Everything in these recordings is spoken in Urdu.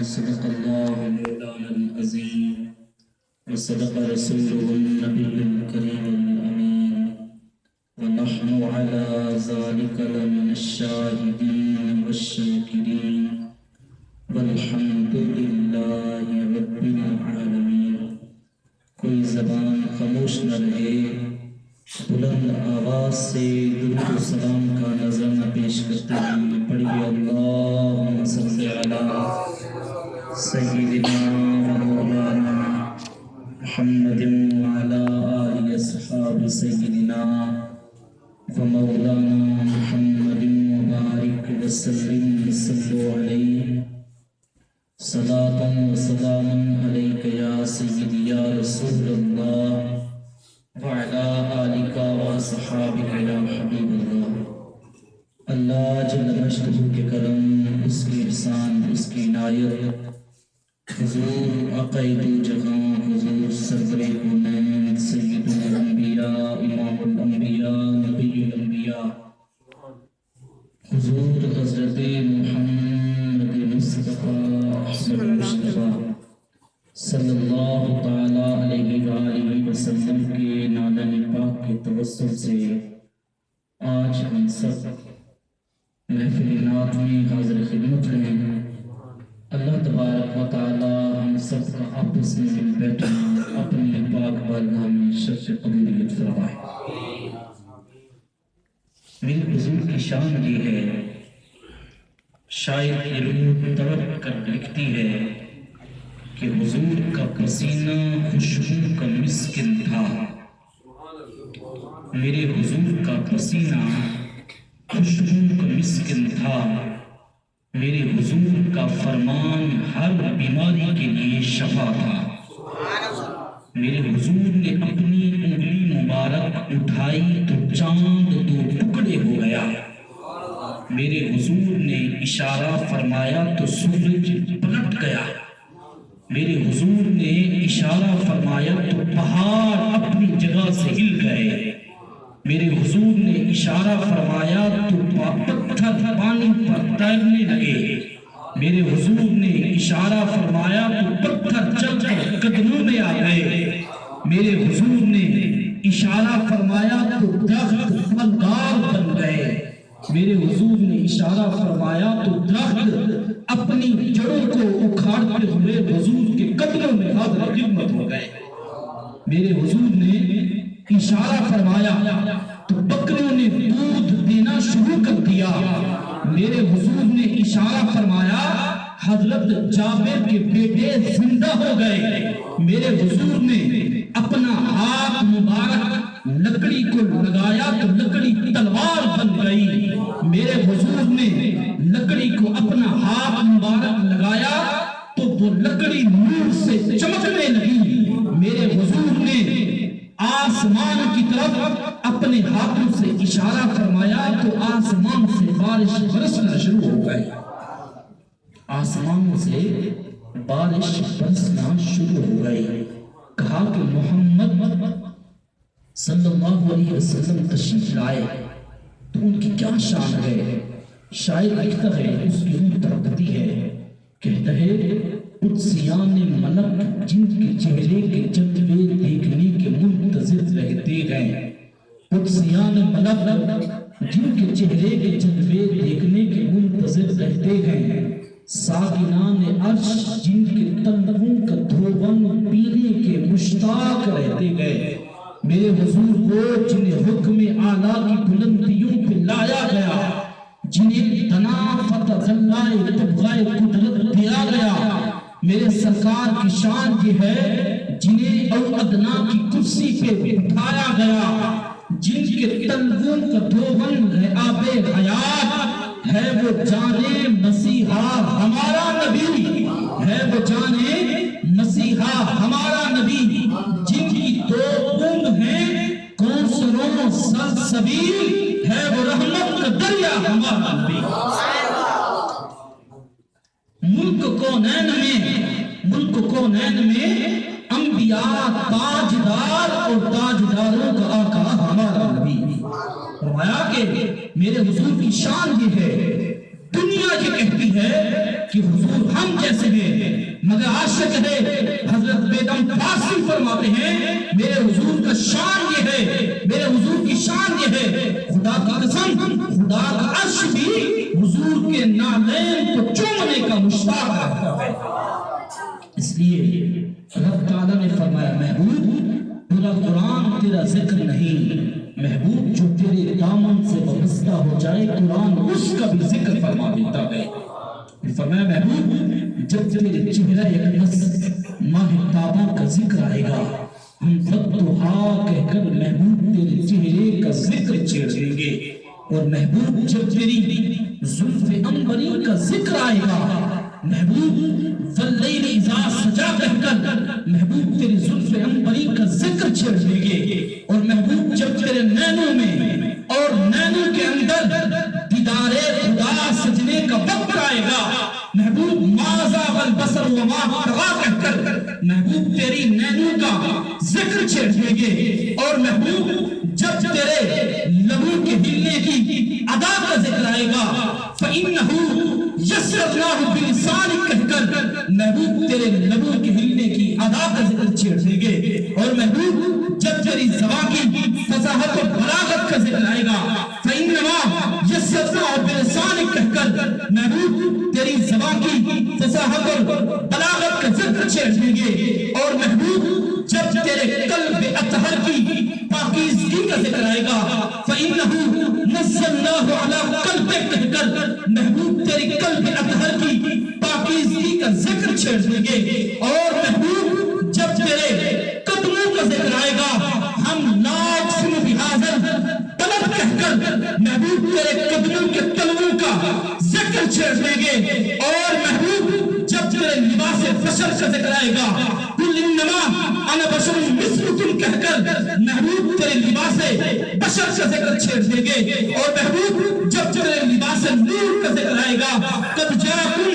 صدق الله مولانا العظيم وصدق رسوله النبي الكريم الأمين ونحن على ذلك لمن الشاهدين والشاكرين والحمد لله رب العالمين۔ کوئی زبان خاموش نہ رہے، بلند آواز سے درود و سلام کا نذرانہ پیش کرتے ہوئے پڑھیے اللہم صلی علی سیدنا مولانا محمد وعلی آلہ اصحاب سیدنا ومولانا محمد وبارک وسلم صلو علیہ صلاۃ و سلام علیک یا سیدی یا رسول اللہ وعلی آلک وصحابک یا حبیب اللہ۔ اللہ جل مجدہ کے کرم، اس کی احسان، اس کی عنایت، حضور عقائد جہاں، حضور سرور کونین، سید الانبیاء، امام الانبیاء، نبی الانبیاء، حضور حضرت محمد مصطفیٰ احمد مصطفیٰ صلی اللہ تعالیٰ علیہ وآلہ وسلم کے نالہ پاک کے توسل سے آج ہم سب محفل نعت میں حاضر خدمت ہیں۔ اللہ تبارک و تعالیٰ ہم سب کا آپس میں مل بیٹھنا اپنی پاک بارگاہ میں شرف قبولیت فرمائے۔ میرے حضور کی شان یہ ہے، شاعر کی روح تڑپ کر لکھتی ہے کہ حضور کا پسینہ خوشبو کا مسکن تھا۔ میرے حضور کا پسینہ خوشبو کا مسکن تھا، میرے حضور کا فرمان ہر بیماری کے لیے شفا تھا۔ میرے حضور نے اپنی انگلی مبارک اٹھائی تو چاند دو ٹکڑے ہو گیا، میرے حضور نے اشارہ فرمایا تو سورج پلٹ گیا، میرے حضور نے اشارہ فرمایا تو پہاڑ اپنی جگہ سے ہل گئے، میرے حضور نے اشارہ فرمایا تو پتھر پانی پر تیرنے لگے، میرے حضور نے اشارہ فرمایا تو پتھر چل کر قدموں میں آ گئے، میرے حضور نے اشارہ فرمایا تو درخت پھلدار بن گئے، میرے حضور نے اشارہ فرمایا تو درخت اپنی جڑوں کو اکھاڑتے ہوئے حضور کے قدموں میں حاضر خدمت ہو گئے، میرے حضور نے اشارہ فرمایا تو بکریوں نے دودھ دینا شروع کر دیا، میرے حضور نے اشارہ فرمایا حضرت جابر کے بیٹے زندہ ہو گئے، میرے حضور نے اپنا ہاتھ مبارک لکڑی کو لگایا تو لکڑی تلوار بن گئی، میرے حضور نے لکڑی کو اپنا ہاتھ مبارک لگایا تو وہ لکڑی نور سے چمکنے لگی، میرے حضور نے آسمان کی طرف اپنے ہاتھوں سے اشارہ فرمایا تو آسمان سے بارش برسنا شروع ہو گئی، آسمان سے بارش برسنا شروع ہو گئی۔ کہا کہ محمد صلی اللہ علیہ وسلم تشریف لائے تو ان کی کیا شان ہے؟ شاعر لکھتا ہے، اس کی روح تڑپتی ہے، کہتا ہے قدسیان ملک جن کے چہرے کے جلوے دیکھنے کے منتظر رہتے ہیں، قدسیان ملک جن کے چہرے کے جلوے دیکھنے کے منتظر رہتے ہیں، ساکنان عرش جن کے تلووں کا دھوبن پینے کے مشتاق رہتے گئے، میرے حضور وہ جنہیں حکم اعلیٰ کی بلندیوں پہ لایا گیا، جنہیں دنا فتح ذلائے تبغائے قدرت دیا گیا، میرے سرکار کی شان یہ ہے جنہیں او ادنا کی کرسی پہ بٹھایا گیا، جن کے تلووں کا دھوبن ہے آب حیات، ہے وہ جانے مسیحا ہمارا نبی، ہے وہ جانے مسیحا ہمارا نبی، جن کی دو بوند ہیں کوثروں سلسبیل، ہے وہ رحمت کا دریا ہمارا نبی۔ ملک کونین میں انبیاء تاجدار اور تاجداروں کا آقا ہمارا نبی۔ فرمایا کہ میرے حضور کی شان یہ ہے، دنیا یہ کہتی ہے کہ حضور ہم جیسے ہیں، عاشق ہے. حضرت بیگم فارسی فرماتے ہیں میرے حضور کا شان یہ ہے, میرے حضور کی شان یہ ہے, خدا کی قسم خدا کا عرش بھی حضور کے نالین کو چومنے کا مشتاق ہے. اس لیے رب تعالیٰ نے فرمایا محبوب پورا قرآن تیرا ذکر نہیں, محبوب جو تیرے دامن سے وابستہ ہو جائے قرآن اس کا بھی ذکر فرما دیتا ہے. فرمایا محبوب جب تیرے چہرہ اقدس ماہ تابہ کا ذکر آئے گا ہم فتحا کہہ کر محبوب تیرے چہرے کا ذکر چھیڑ دیں گے, اور محبوب جب تیری زلف عنبری کا ذکر آئے گا محبوب واللیل اذا سجا کہہ کر محبوب تیری زلف عنبری کا ذکر چھیڑ دیں گے, اور محبوب جب تیرے نینوں میں اور نینوں کے اندر دیدار خدا سجنے کا وقت آئے گا محبوب ماذا والبصر وما طغى کہہ کر محبوب تیری نینوں کا ذکر چھیڑ دیں گے, اور محبوب جب تیرے لبوں کے ہلنے کی ادا کا ذکر آئے گا فَإِنَّهُ يَسْرَفْنَاهُ بِلِسَانِكَ کہہ کر محبوب تیرے لبوں کے ہلنے کی ادا کا ذکر چھیڑ دیں گے, اور محبوب جب تیری زبان کی فصاحت و بلاغت کا ذکر آئے گا فَإِنَّمَا يَسْرَفْنَاهُ بِلِسَانِكَ کہہ کر محبوب تیری زبان کی فصاحت اور بلاغت کا ذکر چھیڑ دیں گے, اور محبوب جب تیرے قلب اطہر کی پاکیزگی کا ذکر آئے گا فَإِنَّهُ نَزَّلْنَاهُ عَلَىٰ قَلْبِكَ کہہ کر محبوب تیری قلب اطہر کی پاکیزگی کا ذکر چھیڑ دیں گے, اور محبوب جب تیرے قدموں کا ذکر آئے گا ہم لا اقسم بہذا البلد کہہ کر محبوب تیرے قدموں کے تلووں کا ذکر چھیڑ دیں گے, اور محبوب جب تیرے لباس بشر کا ذکر آئے گا قُلْ إِنَّمَا أَنَا بَشَرٌ مِثْلُكُمْ کہہ کر محبوب تیرے لباس بشر کا ذکر چھیڑ دیں گے, اور محبوب جب تیرے لباس نور کا ذکر آئے گا قَدْ جَاءَكُم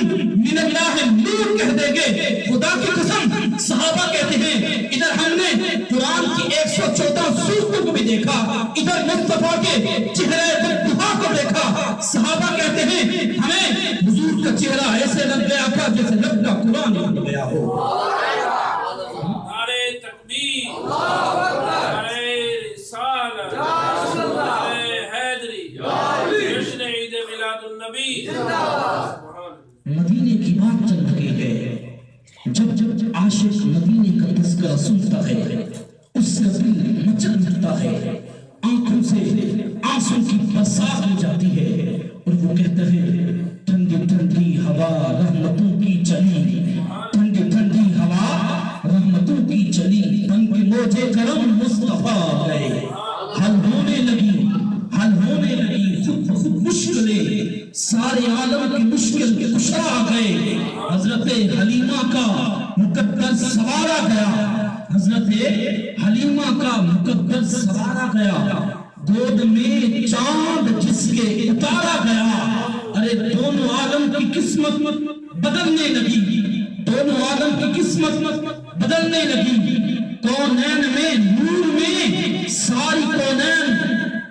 مِّنَ اللَّهِ نور کہہ دیں گے. خدا کی قسم صحابہ کہتے ہیں ادھر ہم نے قرآن کی 114 سورتوں کو بھی دیکھا, ادھر مصطفیٰ کے چہرے بطحا کو دیکھا. صحابہ کہتے ہیں ہمیں حضور کا چہرہ ایسے لگ گیا تھا جیسے لگ کا قرآن لگ گیا ہو. نعرہ تکبیر، نعرہ رسالت، نعرہ حیدری، جشن عید میلاد النبی. مدینے کی بات چل رہی ہے, جب عاشق مدینے کا تذکرہ سنتا ہے اس کا دل مچل اٹھتا ہے, آنکھوں سے آنسوں کی برسات ہو جاتی ہے, اور وہ کہتا ہے ٹھنڈی ٹھنڈی ہوا رحمتوں کی چلی, ٹھنڈی ٹھنڈی ہوا رحمتوں کی چلی, تن کے موجے کرم مصطفیٰ گئے, حل ہونے لگی خود بخود مشکلیں, سارے عالم کی مشکل کے کشا آ گئے. حضرت حلیمہ کا مقدر سوارا گیا, حضرت حلیمہ کا مقدر سوارا گیا, گود میں چاند جس کے اتارا گیا. ارے دونوں عالم کی قسمت بدلنے لگی, دونوں عالم کی قسمت بدلنے لگی. کونین میں نور میں ساری کونین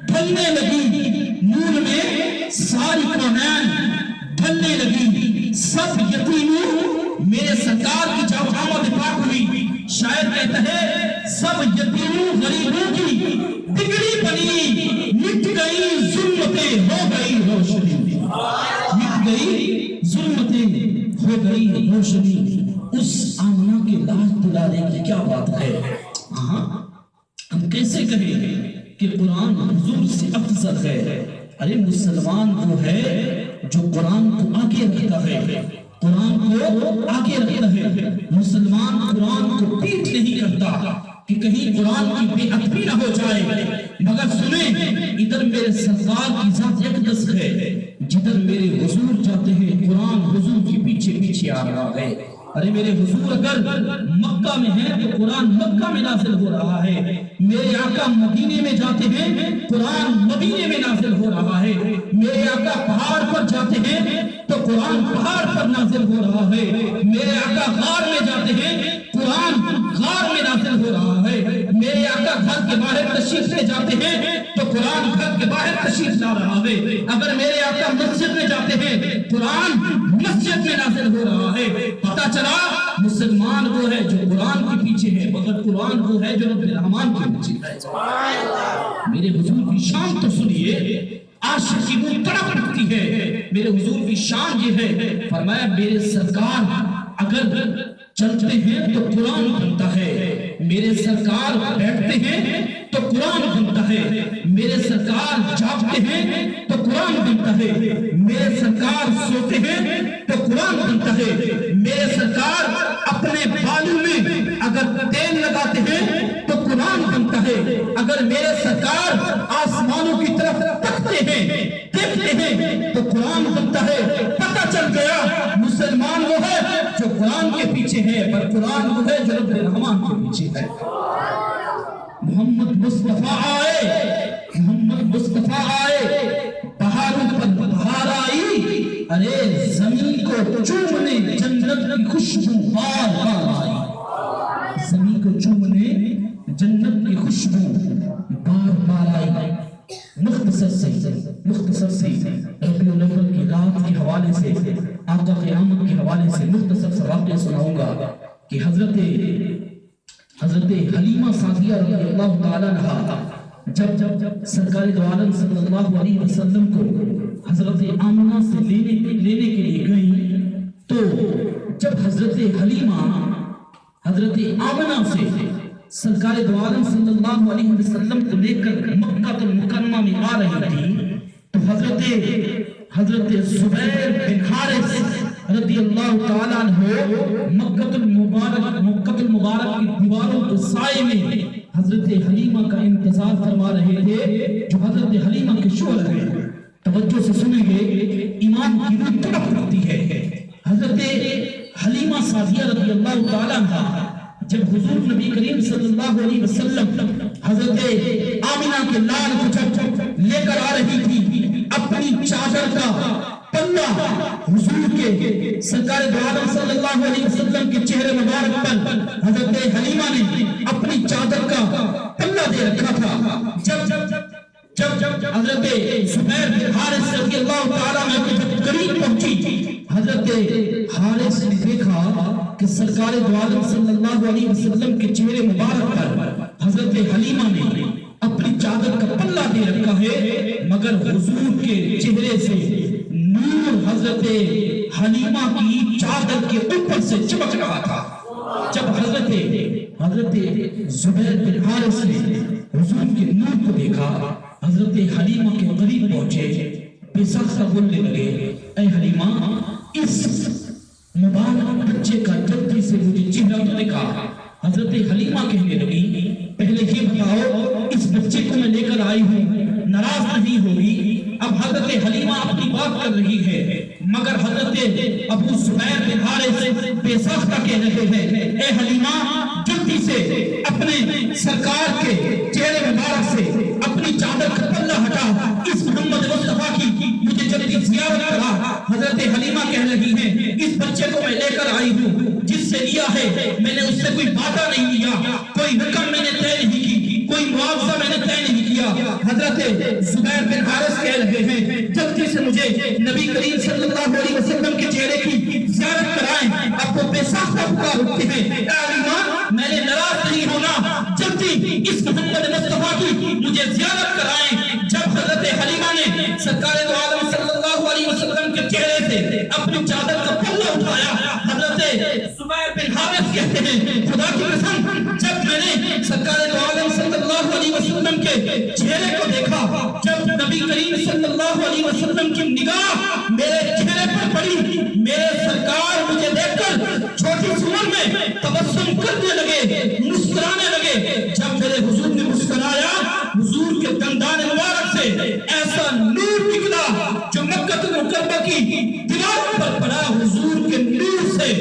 ڈھلنے لگی, نور میں ساری کونین ڈھلنے لگی. سب یتیموں میرے سرکار کی جب آمد پاک ہوئی, شاعر کہتا ہے سب یتیموں غریبوں کی بگڑی بنی, مٹ گئی ظلمتیں ہو گئی روشنی, مٹ گئی ظلمتیں ہو گئی روشنی. اس آمنہ کے لاج دلانے کی کیا بات ہے. ہم کیسے کہیں کہ قرآن حضور سے افضل ہے. ارے مسلمان وہ ہے جو قرآن کو آگے رکھتا ہے, قرآن کو آگے رکھتا ہے. مسلمان قرآن کو پیٹ نہیں کرتا کہ کہیں قرآن کی بے ادبی نہ ہو جائے. مگر سنیں ادھر میرے سرکار کی ذات اقدس ہے, جدھر میرے حضور جاتے ہیں قرآن حضور کی پیچھے پیچھے آ رہا ہے. ارے میرے حضور اگر مکہ میں ہیں تو قرآن مکہ میں نازل ہو رہا ہے, میرے آقا مدینے میں جاتے ہیں قرآن مدینے میں نازل ہو رہا ہے, میرے آقا پہاڑ پر جاتے ہیں تو قرآن پہاڑ پر نازل ہو رہا ہے, میرے آقا غار میں جاتے ہیں قرآن غار میں نازل ہو رہا ہے, میرے آقا گھر کے باہر تشریف لے جاتے ہیں تو قرآن گھر کے باہر تشریف لا رہا ہے, اگر میرے آقا مسجد میں جاتے ہیں قرآن مسجد میں نازل ہو رہا ہے. پتہ چلا مسلمان وہ ہے جو قرآن کے پیچھے ہے، مگر قرآن وہ ہے جو رب الرحمان کے پیچھے ہے۔ میرے حضور کی شان تو سنیے، عاشق کی روح تڑپ اٹھتی ہے۔ میرے حضور کی شان یہ ہے، فرمایا میرے سرکار اگر چلتے ہیں تو قرآن بنتا ہے، میرے سرکار بیٹھتے ہیں تو قرآن بنتا ہے، میرے سرکار جاگتے ہیں تو قرآن بنتا ہے، میرے سرکار سوتے ہیں تو قرآن بنتا ہے، میرے سرکار اپنے بالوں میں اگر تیل لگاتے ہیں تو قرآن بنتا ہے، اگر میرے سرکار آسمانوں کی طرف تکتے ہیں دیکھتے ہیں تو قرآن بنتا ہے۔ پتہ چل گیا مسلمان وہ ہے جو قرآن کے پیچھے ہے، پر قرآن وہ ہے جو رب الرحمان کے پیچھے ہے۔ محمد مصطفیٰ آئے، محمد مصطفیٰ آئے، پہاڑوں پر بہار آئی، ارے زمین کو چومنے جنت کی خوشبو بار بار آئی، زمین کو چومنے جنت کی خوشبو بار بار آئی۔ مختصر سے ربیع الاول کی رات کے حوالے سے، آقا قیامت کے حوالے سے مختصر سا واقعہ سناؤں گا کہ حضرت حلیمہ سعدیہ رضی اللہ تعالیٰ عنہا جب سرکار دو عالم صلی اللہ علیہ وسلم کو حضرت آمنہ سے لینے کے لیے گئیں، تو جب حضرت حلیمہ حضرت آمنہ سے سرکار دو عالم صلی اللہ علیہ وسلم کو لے کر مکہ المکرمہ میں آ رہی تھی، تو حضرت زبیر بن حارث رضی اللہ تعالیٰ عنہ مکہ المبارک کی دیواروں کے سائے میں حضرت حلیمہ کا انتظار فرما رہے تھے، جو حضرت حلیمہ کے شوہر ہیں۔ توجہ سے سنیں گے، ایمان کی روح تڑپ اٹھتی ہے۔ حضرت حلیمہ سعدیہ رضی اللہ تعالیٰ عنہ جب حضور نبی کریم صلی اللہ علیہ وسلم حضرت آمنہ کے لال کو جب لے کر آ رہی تھی، اپنی چادر کا پلہ حضور کے سرکار دو عالم صلی اللہ علیہ وسلم کے چہرے مبارک پر حضرت حلیمہ نے اپنی چادر کا پلہ دے رکھا تھا۔ جب حضرت زبیر بن حارث رضی اللہ تعالیٰ عنہ کے جب قریب پہنچی، حضرت حارث نے دیکھا کہ سرکار دو عالم صلی اللہ علیہ وسلم کے چہرے مبارک پر حضرت حلیمہ نے اپنی چادر کا پلہ دے رکھا ہے، مگر حضور کے چہرے سے نور حضرت حلیمہ کی چادر کے اوپر سے چمک رہا تھا۔ جب حضرت زبیر بن حارث نے حضور کے نور کو دیکھا، حضرت حلیمہ کے قریب پہنچے، بے ساختہ بولنے لگے، اے حلیمہ اس مبارک بچے کا جلدی سے مجھے چہرہ تو دکھا۔ حضرت حلیمہ کہنے لگی، پہلے یہ بتاؤ اس بچے کو میں لے کر آئی ہوں، ناراض نہیں ہوگی؟ اب حضرت حلیمہ اپنی بات کر رہی ہے، مگر حضرت ابو زبیر بن حارث بے ساختہ کہہ رہے ہیں، اے حلیمہ جلدی سے اپنے سرکار کے چہرے مبارک سے اپنی چادر کا پلہ ہٹا، اس محمد مصطفیٰ کی مجھے جلدی زیارت کرا۔ حضرت حلیمہ کہہ رہی ہیں، اس بچے کو میں لے کر آئی ہوں، جس سے لیا ہے میں نے اس سے کوئی وعدہ نہیں لیا، کوئی رقم میں نے طے نہیں کی، کوئی معاوضہ میں نے طے نہیں کیا۔ حضرت زبیر بن حارث کہہ رہے ہیں، جلدی سے مجھے نبی کریم صلی اللہ علیہ وسلم کے چہرے کی زیارت کرائیں۔ اب وہ بے ساختہ پکار اٹھتے ہیں، اے حلیمہ میں نے ناراض نہیں ہونا، جلدی اس محمد مصطفیٰ کی مجھے زیارت کرائیں۔ جب حضرت حلیمہ نے سرکار دو عالم صلی اللہ علیہ وسلم کے چہرے سے اپنی چادر کا پلہ اٹھایا، حضرت زبیر بن حارث کہتے ہیں، خدا کی قسم جب میں نے سرکار دو عالم صلی اللہ علیہ وسلم کے چہرے کو دیکھا، جب نبی کریم صلی اللہ علیہ وسلم کی نگاہ میرے چہرے پر پڑی، میرے سرکار مجھے دیکھ کر چھوٹی سی عمر میں تبسم کرنے لگے، مسکرانے لگے۔ جب میرے حضور نے مسکرایا، حضور کے دندان مبارک سے ایسا نور نکلا جو مکہ المکرمہ کی دیواروں پر پڑا۔ حضور کے نور سے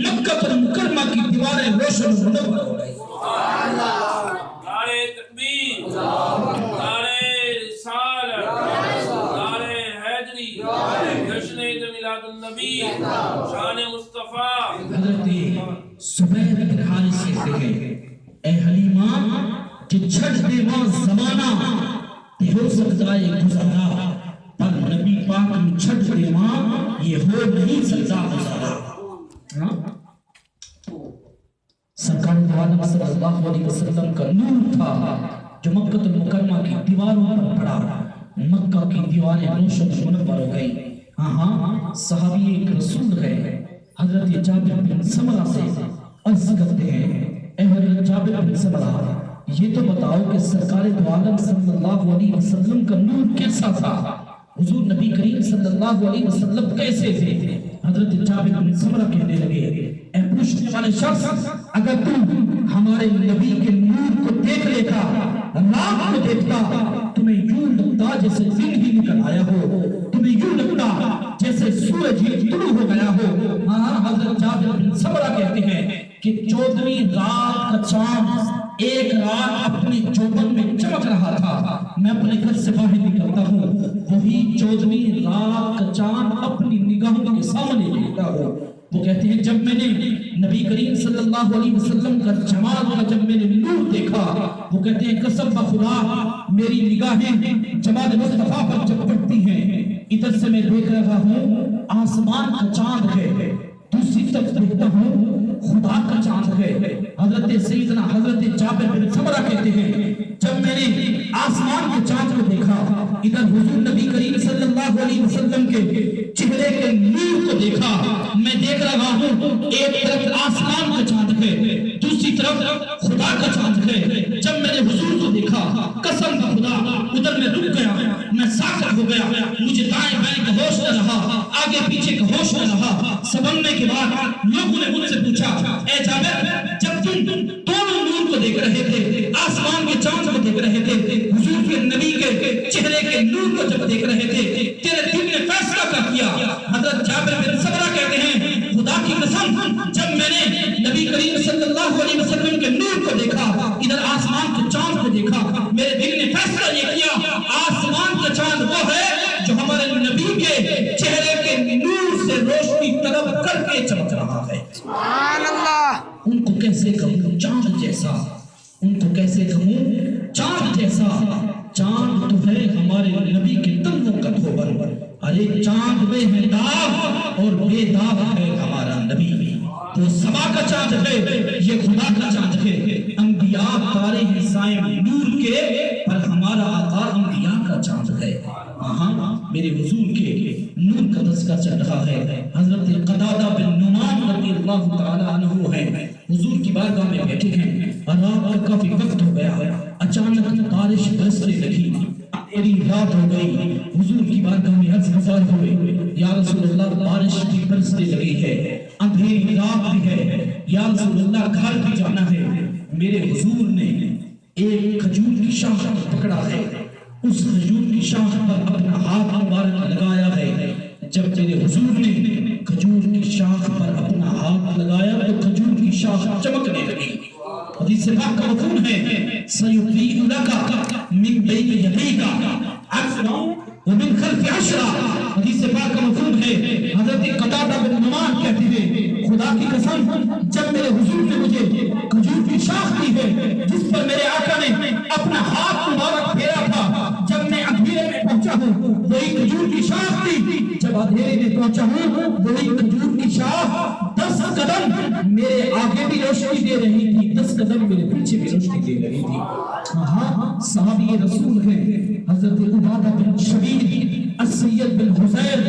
مکہ المکرمہ کی دیواریں روشن منور ہو گئی۔ نعرہ تکبیر، نعرہ رسالت، نعرہ حیدری، جشن عید میلاد النبی، شان مصطفیٰ۔ حضرت زبیر بن حارث کہتے ہیں، اے حلیمہ کہ چھٹ دے ماں زمانہ تے ہو سکتا ہے گزارا، پر نبی پاک میں چھٹ دے ماں یہ ہو نہیں سکتا گزارا۔ دو عالم صلی اللہ علیہ وسلم کا نور تھا جو مکہ المکرمہ کی دیواروں پر پڑا، مکہ کی دیواریں روشن منور ہو گئی۔ ہاں صحابی ایک رسول ہے، حضرت جابر بن سمرہ سے عرض کرتے ہیں، اے حضرت جابر بن سمرہ یہ تو بتاؤ کہ سرکار دو عالم صلی اللہ علیہ وسلم کا نور کیسا تھا؟ حضور نبی کریم صلی اللہ علیہ وسلم کیسے تھے؟ حضرت جابر بن سمرہ کہنے لگے، اے پوچھنے والے شخص، اگر تم ہمارے نبی کے نور کو دیکھ لیتا، رات کو دیکھتا، تمہیں یوں لگتا جیسے دن ہی نکل آیا ہو، تمہیں یوں لگتا جیسے سورج ہی طلوع ہو گیا ہو۔ ہاں حضرت جابر بن سمرہ کہتے ہیں کہ 14ویں رات کا چاند ایک رات اپنی چوبن میں چمک رہا تھا، میں اپنے گھر سے باہر نکلتا ہوں، وہی 14ویں رات کا چاند اپنی نگاہوں کے سامنے دیکھتا ہو۔ وہ کہتے ہیں جب میں نے نبی کریم صلی اللہ علیہ وسلم کا جمال کا جب میں نے نور دیکھا، وہ کہتے ہیں قسم بخدا میری نگاہیں جمال مصطفیٰ پر جب پڑتی ہیں، ادھر سے میں دیکھ رہا ہوں آسمان کا چاند ہے، دوسری طرف دیکھتا ہوں خدا کا چاند ہے۔ حضرت سیدنا حضرت جابر بن سمرہ کہتے ہیں جب میں نے آسمان کے چاند کو دیکھا، ادھر حضور نبی کریم صلی اللہ علیہ وسلم کے چہرے کے نور کو دیکھا، میں دیکھ رہا ہوں ایک طرف آسمان کا چاند ہے، دوسری طرف خدا کا چاند ہے۔ جب میں نے حضور کو دیکھا قسم خدا ادھر میں رک گیا، میں ساکت ہو گیا، مجھے دائیں بائیں کا ہوش نہ رہا، آگے پیچھے کا ہوش نہ رہا۔ سنبھلنے کے بعد لوگوں نے مجھ سے پوچھا، اے جابر جب تم دونوں نور کو دیکھ رہے تھے، آسمان کے چاند کو دیکھ رہے تھے، حضور کے نبی کے چہرے کے نور کو جب دیکھ رہے تھے، تیرے دل نے فیصلہ کیا کیا؟ حضرت جابر بن سمرہ کہتے ہیں خدا کی قسم جب میں نے نبی کریم صلی اللہ علیہ وسلم کے نور کو دیکھا، ادھر آسمان کے چاند کو دیکھا، میرے دل نے فیصلہ یہ کیا آسمان کا چاند وہ ہے جو ہمارے نبی کے چہرے کے نور سے روشنی طلب کر کے چمک رہا ہے۔ سبحان اللہ۔ ان کو کیسے کہوں چاند جیسا، ان کو کیسے کہوں چاند جیسا، چاند تو ہے ہمارے نبی کے تنوں کا دھوبر، ارے چاند میں ہے داغ اور بے داغ ہے ہمارا نبی، وہ سما کا چاند ہے یہ خدا کا چاند ہے۔ انبیاء تارے ہیں سائے نور کے، پر ہمارا آقا انبیاء کا چاند ہے۔ ہاں میرے حضور کے نور کا تذکرہ چل رہا ہے۔ حضرت قتادہ بن نعمان رضی اللہ تعالی عنہ ہے، حضور کی بارگاہ میں بیٹھے ہیں، رات کا کافی وقت ہو گیا ہے، اچانک بارش برسنے لگی، میری رات ہو گئی، حضور کی بارگاہ میں عرض گزار ہوئے، یا رسول اللہ بارش بھی برسنے لگی ہے، اندھیری رات بھی ہے، یا رسول اللہ گھر بھی جانا ہے۔ میرے حضور نے ایک کھجور کی شاخ پکڑا ہے، اس کھجور کی شاخ پر اپنا ہاتھ مبارک لگایا ہے۔ جب میرے حضور نے کھجور کی شاخ پر اپنا ہاتھ لگایا تو کھجور کی شاخ چمکنے لگی۔ حدیث پاک کا مفہوم ہے سیطیع لک من بین یدیک عشرا ومن خلف عشرا۔ حدیث پاک کا مفہوم ہے حضرت قتادہ بن نعمان کہتے ہیں خدا کی قسم جب میرے حضور نے مجھے کھجور کی شاخ دی ہے جس پر میرے آقا نے اپنا ہاتھ مبارک پھیرا تھا، جب میں اندھیرے میں پہنچا ہوں وہی کھجور کی شاخ تھی، جب اندھیرے میں پہنچا ہوں وہی کھجور کی شاخ 10 قدم میرے آگے بھی روشنی دے رہی تھی، 10 قدم میرے پیچھے بھی روشنی دے رہی تھی۔ ہاں صحابی رسول ہیں حضرت عبادہ بن شبیر السید بن حسین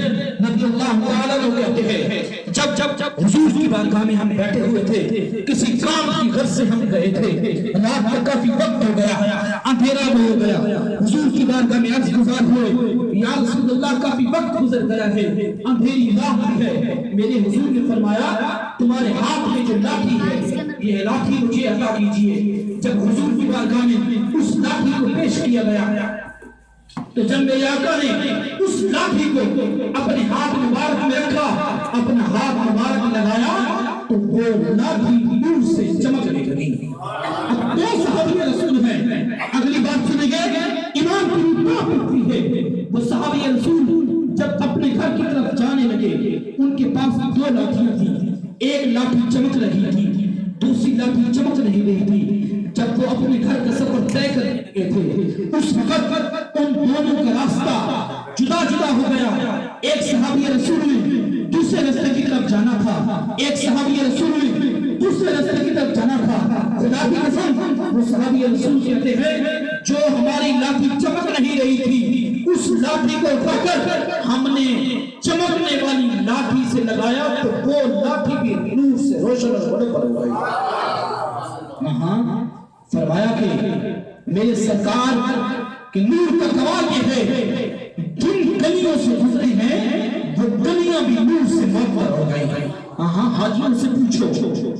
رضی اللہ تعالیٰ عنہ کہتے ہیں جب حضور کی بارگاہ میں ہم بیٹھے ہوئے تھے، کسی کام کی غرض سے ہم گئے تھے، رات کا کافی وقت ہو گیا، اندھیرا بھی ہو گیا، حضور کی بارگاہ میں عرض گزار ہوئے یا رسول اللہ کافی وقت گزر گیا ہے، اندھیری رات بھی ہے۔ میرے حضور نے فرمایا تمہارے ہاتھ میں جو لاٹھی ہے یہ لاٹھی مجھے عطا کیجیے۔ جب حضور کی بارگاہ میں اس لاٹھی کو پیش کیا گیا تو جب میرے آقا نے اس لاٹھی کو اپنے ہاتھ مبارک میں رکھا، اپنا ہاتھ مبارک لگایا تو وہ لاٹھی نور سے چمکنے لگی۔ اب دو صحابی رسول ہیں، اگلی بات سنیں گے ایمان کی روح پڑتی ہے۔ وہ صحابی رسول جب اپنے گھر کی طرف جانے لگے ان کے پاس 2 لاٹھیاں تھیں، ایک لاٹھی چمک رہی تھی، دوسری لاٹھی چمک نہیں رہی تھی۔ جب وہ اپنے گھر کا سفر طے کر رہے تھے اس وقت ان دونوں کا راستہ جدا جدا ہو گیا۔ ایک صحابی رسول نے دوسرے راستے کی طرف جانا تھا، ایک صحابی رسول نے دوسرے راستے کی طرف جانا تھا۔ کی قسم وہ صحابی رسول کہتے ہیں جو ہماری لاٹھی چمک نہیں رہی تھی اس لاٹھی کو اٹھا کر ہم نے چمکنے والی لاٹھی سے لگایا تو وہ لاٹھی بھی نور سے روشن اور بڑے پر ہو گئی۔ ہاں فرمایا کہ میرے سرکار کہ نور کا کمال یہ ہے جن گلیوں سے گزرے ہیں وہ گلیاں بھی نور سے معطر ہو گئی۔ ہاں حاجیوں سے پوچھو،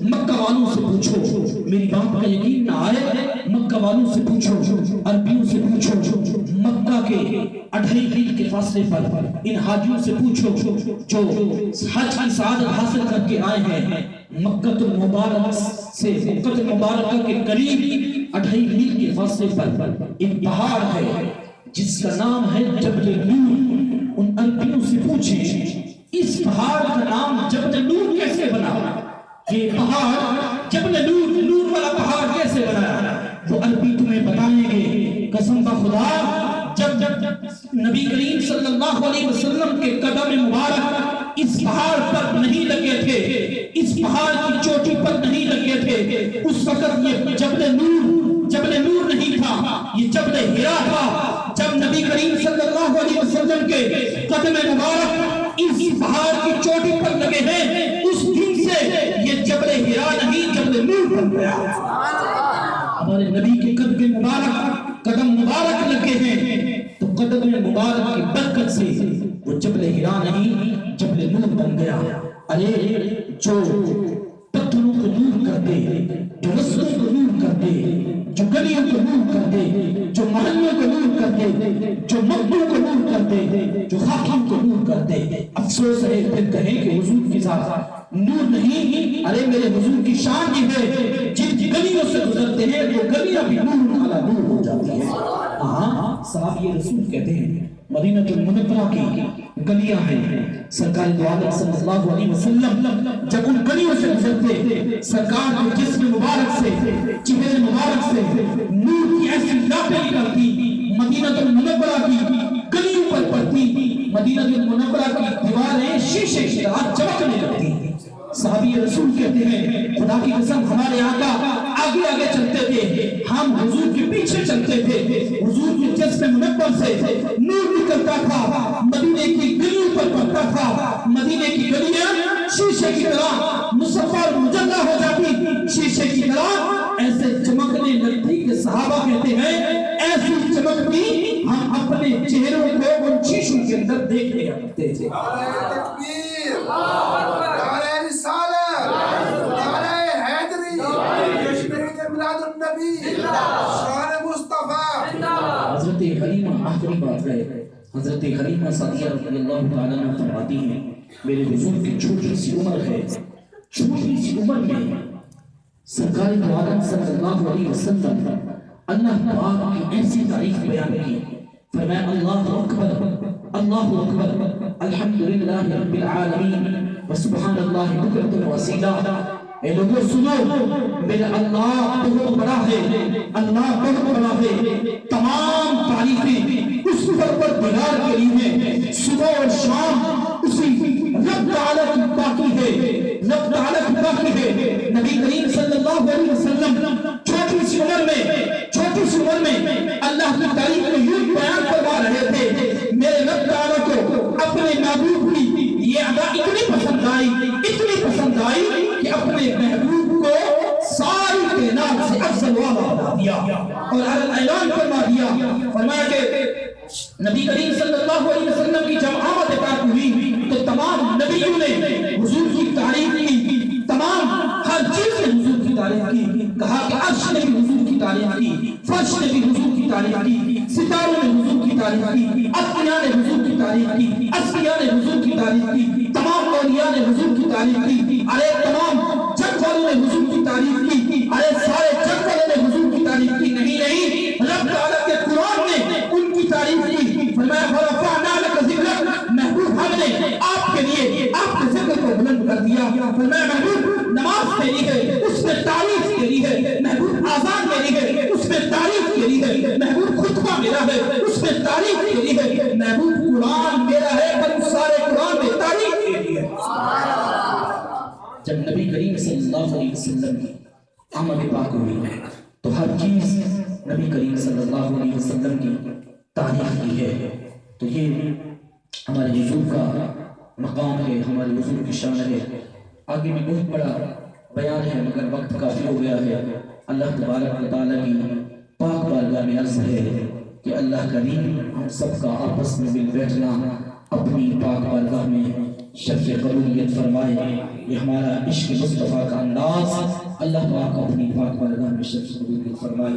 مکہ والوں سے پوچھو، میری بات کا یقین نہ آئے مکہ والوں سے پوچھو، عربیوں سے پوچھو، مکہ کے 2.5 میل کے فاصلے پر ان حاجیوں سے پوچھو جو حج کی سعادت حاصل کر کے آئے ہیں مکہ المبارک سے، مکہ المبارکہ کے قریب 2.5 میل کے فاصلے پر ایک پہاڑ ہے جس کا نام ہے جبل نور۔ ان عربیوں سے پوچھیں اس پہاڑ کا نام جبل نور کیسے بنا؟ یہ پہاڑ جبل نور، نور والا پہاڑ کیسے بنا؟ وہ عربی تمہیں بتائیں گے۔ قسم خدا جب نبی کریم صلی اللہ علیہ وسلم کے قدم مبارک اس پہاڑ پر نہیں لگے تھے، اس پہاڑ کی چوٹی پر نہیں لگے تھے، اس وقت یہ جبل نور نہیں تھا، یہ جبل ہرا تھا۔ جب نبی کریم صلی اللہ علیہ وسلم کے قدم مبارک اس پہاڑ کی چوٹی پر لگے ہیں اس دن سے یہ جبل ہرا نہیں جبل نور بن گیا۔ ہمارے نبی کے قدم مبارک لگے ہیں تو قدم مبارک کی برکت سے وہ جبل ہرا نہیں جبل نور بن گیا۔ ارے جو پتھروں کو نور کر دے، جو رستوں کو نور کر دے، جو گلیوں کو نور کر دے، جو محلوں کو نور کر دے، جو مکوں کو نور کر دے، جو خاکوں کو نور کر دے، افسوس ہے پھر کہیں کہ حضور کی ذات نور نہیں۔ ارے میرے حضور کی شان یہ ہے جن گلیوں سے گزرتے ہیں وہ گلیاں بھی نور علی نور ہو جاتی ہیں۔ ہاں صحابی رسول کہتے ہیں مدینہ المنورہ کی گلیاں ہیں، سرکار دو عالم صلی اللہ علیہ وسلم جب ان گلیوں سے گزرتے سرکار کے جسم مبارک سے، چہرے مبارک سے نور کی ایسی لاٹیں نکلتی، مدینہ المنورہ کی گلیوں پر پڑتی، مدینہ المنورہ کی دیواریں شیشے کی طرح چمکنے لگتی۔ صحابی رسول کہتے ہیں خدا کی قسم ہمارے آقا آگے آگے چلتے تھے، ہم حضور کے پیچھے چلتے تھے، حضور کے جسم منور سے نور نکلتا تھا، مدینے کی گلیوں پر پڑتا تھا، مدینے کی گلیاں شیشے کی طرح مصفا اور مجلہ ہو جاتی، شیشے کی طرح ایسے چمکنے لگتی کہ صحابہ کہتے ہیں ایسی چمکتی ہم اپنے چہروں کو ان شیشوں کے اندر دیکھ لیا کرتے تھے۔ حضرت حلیمہ آخری بات ہے، حضرت حلیمہ سعدیہ رضی اللہ تعالیٰ عنہ فرماتی ہیں میرے حضور کی چھوٹی سی عمر ہے، چھوٹی سی عمر میں سرکار دو عالم صلی اللہ علیہ وسلم اللہ پاک کی ایسی تعریف بیان کی، فرمایا اللہ اکبر الحمدللہ رب العالمین وسبحان اللہ بکرۃ واسیلہ۔ اے لوگوں سنو میرا اللہ بہت بڑا ہے، اللہ بہت بڑا ہے، تمام تعریفیں اس پروردگار کے لیے ہیں، صبح اور شام اسی رب تعالیٰ کی باقی ہے، رب تعالیٰ کی باقی ہے۔ نبی کریم صلی اللہ علیہ وسلم چھوٹی سی عمر میں اللہ کی تعریف کو یوں بیان کروا رہے تھے، میرے رب تعالیٰ کو اپنے محبوب کی یہ ادا اتنی پسند آئی کہ اپنے محبوب کو ساری کائنات سے افضل والا بنا دیا اور اعلان فرما دیا، فرمایا کہ نبی کریم صلی اللہ علیہ وسلم کی جب آمد پاک ہوئی تو تمام نبیوں نے حضور کی تعریف کی، تمام ہر چیز نے حضور کی تعریف کی، کہا کہ عرش نے بھی حضور کی تعریف کی، فرش نے بھی حضور کی تعریف کی، ستاروں نے حضور کی تعریف کی، انبیاء نے حضور کی تعریف کی، اصفیاء نے حضور کی تعریف کی، تمام اولیاء نے حضور کی تعریف کی، ارے تمام جگ والوں نے حضور کی تعریف کی، ارے سارے جگ والوں نے حضور کی تعریف کی، نہیں رب تعالیٰ کے قرآن نے ان کی تعریف کی، فرمایا وَرَفَعْنَا لَكَ ذِكْرَكَ، محبوب ہم نے آپ کے لیے آپ کے ذکر کو بلند کر دیا، فرمایا محبوب نماز کے لیے اس میں تعریف کے لیے، محبوب آزان کے لیے اس میں تعریف کے لیے، محبوب خطبہ میرا ہے اس میں تعریف کے لیے، محبوب قرآن میرا ہے پر سارے قرآن میں تعریف کے لیے۔ جب نبی کریم صلی اللہ علیہ وسلم کی آمد پاک ہوئی تو ہر چیز نبی کریم صلی اللہ علیہ وسلم کی تعریف کی ہے. تو یہ ہمارے حضور کا مقام ہے، ہمارے حضور کی شان ہے. آگے بھی بہت بڑا بیان ہے مگر وقت کافی ہو گیا ہے. اللہ تبارک و تعالیٰ کی پاک بارگاہ میں عرض ہے کہ اللہ کریم ہم سب کا آپس میں مل بیٹھنا اپنی پاک بارگاہ میں شرف قبولیت فرمائے. یہ ہمارا عشق مصطفیٰ کا انداز اللہ پاک اپنی پاک بارگاہ میں شرف قبولیت فرمائے.